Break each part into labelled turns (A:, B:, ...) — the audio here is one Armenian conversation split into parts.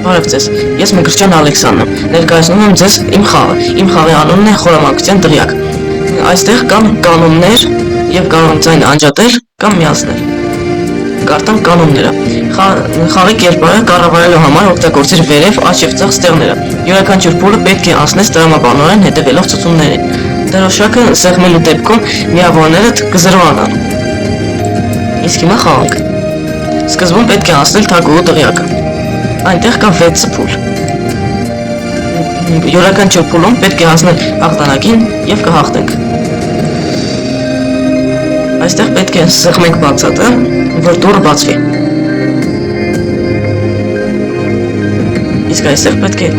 A: Բարև ձեզ, ես Մկրտչյան Ալեքսանդրն եմ, ներկայացնում եմ ձեզ իմ խաղը, իմ խաղի անունն է խորամանկության դղյակ։ Այստեղ կան կանոններ և կարող եմ ձայնը անջատել կամ միացնել։ Կարտամ կանոնները։ Խաղի կերպարը կառավարելու համար օգտագործիր վերև, աջ և ձախ ստեղները։ Յուրաքանչյուր փուլը պետք է անցնես տրամաբանորեն հետևելով ցուցումներին։ Դրոշակը սեղմելու դեպքում միավորներդ կզրոանան։ Իսկ հիմա խաղանք։ Սկզբում պետք է անցնել թագուհու դղյակը։ Այնտեղ կա 6 փուլ։ Յուրաքանչյուր փուլում պետք է հասնել հաղթանակին և կհաղթենք։ Այստեղ պետք է սեղմենք բացատը, որ դուռը բացվի։ Իսկ այստեղ պետք է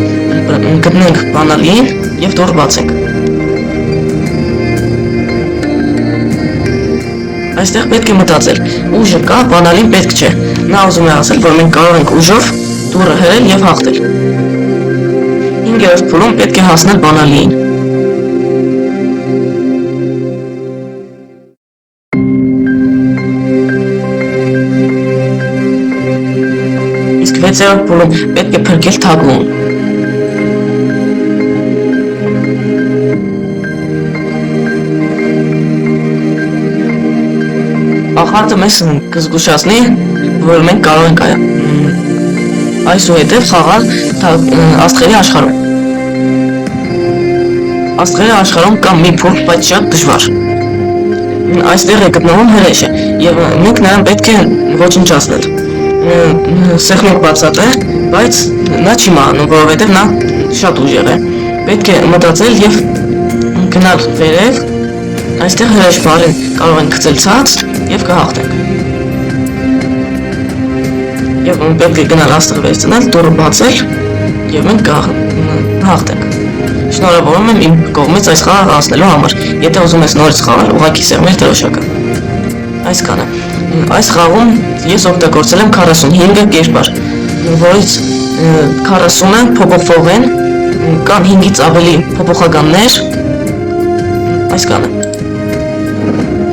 A: գտնենք բանալին և դուռը բացենք։ Այստեղ պետք է մտածել, ուժը կա, բանալին պետք չէ։ Նա ուզում է ասել, որ մենք կարող ենք ուժով դուռը հրել և հաղթել։ 5-րդ փուլում պետք է հասնել բանալիին։ Իսկ 6-րդ փուլում պետք է փրկել թագուհուն։ Ախարդը մեզ կզգուշացնի, որ մենք կարող ենք այսուհետև խաղալ աստղերի աշխարհում։ Աստղերի աշխարհում կա մի փուլ, բայց շատ դժվար։ Այստեղ է գտնվում հրեշը, և մենք նրան պետք է ոչնչացնել։ Սեղմենք բացատը, բայց նա չի մահանում, որովհետև նա շատ ուժեղ է։ Պետք է մտածել և գնալ վերև, այստեղ հրեշ բարին կարող ենք գցել ցած և կհաղթենք։ Եվ պետք է գնալ աստղը վերցնել, դուռը բացել և մենք կհաղթենք։ Շնորհավորում եմ իմ կողմից այս խաղը անցնելու համար։ Եթե ուզում ես նորից խաղալ, ուղղակի սեղմել դրոշակը։ Այսքանը։ Այս խաղում ես օգտագործել եմ 45 կերպար, որից 40-ը փոփոխվող են, կան 5-ից ավելի փոփոխականներ։ Այսքանը։